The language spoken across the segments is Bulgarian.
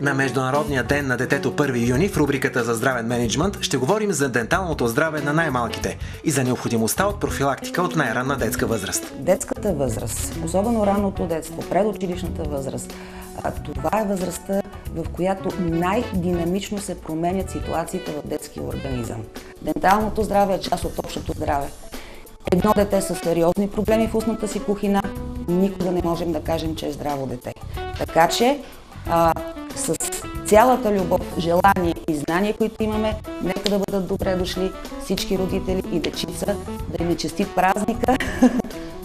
На Международния ден на детето 1 юни в рубриката за здравен мениджмънт ще говорим за денталното здраве на най-малките и за необходимостта от профилактика от най-ранна детска възраст. Детската възраст, особено ранното детство, предучилищната възраст, това е възрастта, в която най-динамично се променят ситуациите в детския организъм. Денталното здраве е част от общото здраве. Едно дете с сериозни проблеми в устната си кухина, никога не можем да кажем, че е здраво дете. Така че, с цялата любов, желание и знание, които имаме, нека да бъдат добре дошли всички родители и дечица, да им е честит празника,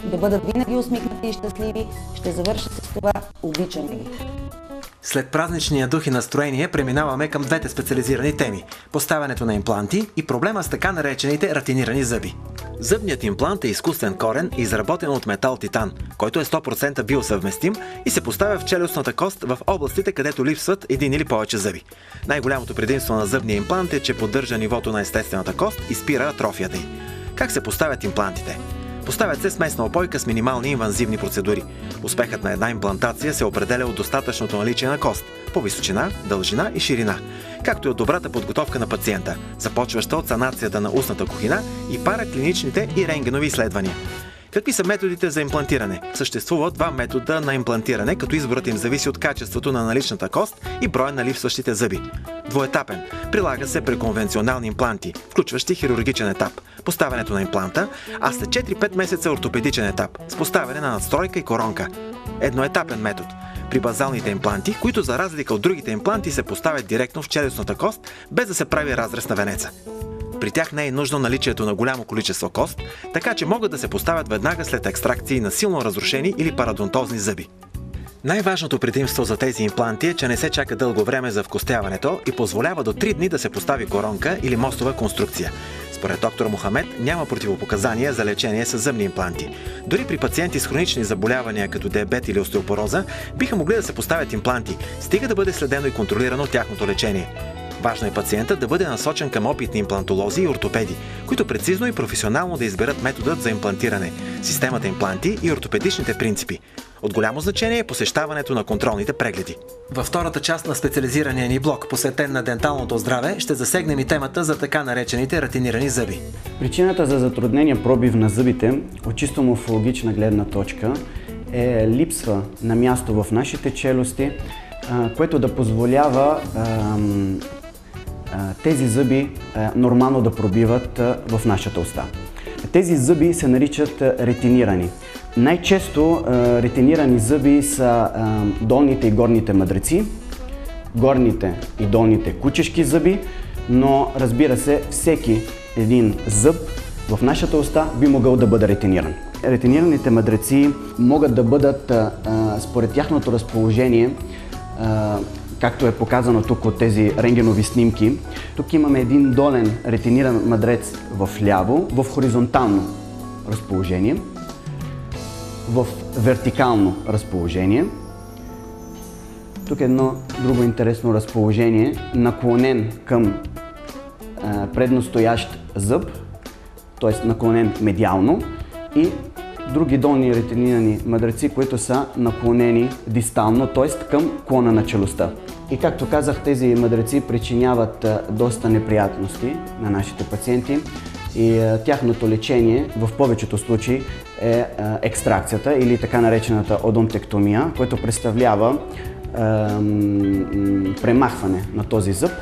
да бъдат винаги усмихнати и щастливи. Ще завърша с това: обичаме ги. След празничния дух и настроение преминаваме към двете специализирани теми – поставянето на импланти и проблема с така наречените ратинирани зъби. Зъбният имплант е изкуствен корен, изработен от метал титан, който е 100% биосъвместим и се поставя в челюстната кост в областите, където липсват един или повече зъби. Най-голямото предимство на зъбния имплант е, че поддържа нивото на естествената кост и спира атрофията й. Как се поставят имплантите? Поставят се с местна опойка с минимални инвазивни процедури. Успехът на една имплантация се определя от достатъчното наличие на кост по височина, дължина и ширина, както и от добрата подготовка на пациента, започваща от санацията на устната кухина и параклиничните и рентгенови изследвания. Какви са методите за имплантиране? Съществуват два метода на имплантиране, като изборът им зависи от качеството на наличната кост и броя на липсващите зъби. Двоетапен. Прилага се при конвенционални импланти, включващи хирургичен етап, поставянето на импланта, а след 4-5 месеца ортопедичен етап, с поставяне на надстройка и коронка. Едноетапен метод. При базалните импланти, които за разлика от другите импланти се поставят директно в челюстната кост, без да се прави разрез на венеца. При тях не е нужно наличието на голямо количество кост, така че могат да се поставят веднага след екстракции на силно разрушени или парадонтозни зъби. Най-важното предимство за тези импланти е, че не се чака дълго време за вкостяването и позволява до 3 дни да се постави коронка или мостова конструкция. Според доктор Мохамед няма противопоказания за лечение с зъбни импланти. Дори при пациенти с хронични заболявания като диабет или остеопороза биха могли да се поставят импланти, стига да бъде следено и контролирано тяхното лечение. Важно е пациентът да бъде насочен към опитни имплантолози и ортопеди, които прецизно и професионално да изберат методът за имплантиране, системата импланти и ортопедичните принципи. От голямо значение е посещаването на контролните прегледи. Във втората част на специализирания ни блок, посветен на денталното здраве, ще засегнем и темата за така наречените ратинирани зъби. Причината за затруднения пробив на зъбите от чисто морфологична гледна точка е липсва на място в нашите челюсти, което да позволява тези зъби нормално да пробиват в нашата уста. Тези зъби се наричат ретинирани. Най-често ретинирани зъби са долните и горните мъдреци, горните и долните кучешки зъби, но разбира се, всеки един зъб в нашата уста би могъл да бъде ретиниран. Ретинираните мъдреци могат да бъдат според тяхното разположение, както е показано тук от тези рентгенови снимки. Тук имаме един долен ретиниран мъдрец в ляво, в хоризонтално разположение, в вертикално разположение. Тук е едно друго интересно разположение, наклонен към предностоящ зъб, т.е. наклонен медиално, и други долни ретинирани мъдреци, които са наклонени дистално, т.е. към клона на челюстта. И както казах, тези мъдреци причиняват доста неприятности на нашите пациенти и тяхното лечение в повечето случаи е екстракцията или така наречената одонтектомия, което представлява премахване на този зъб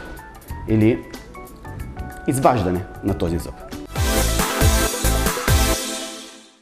или изваждане на този зъб.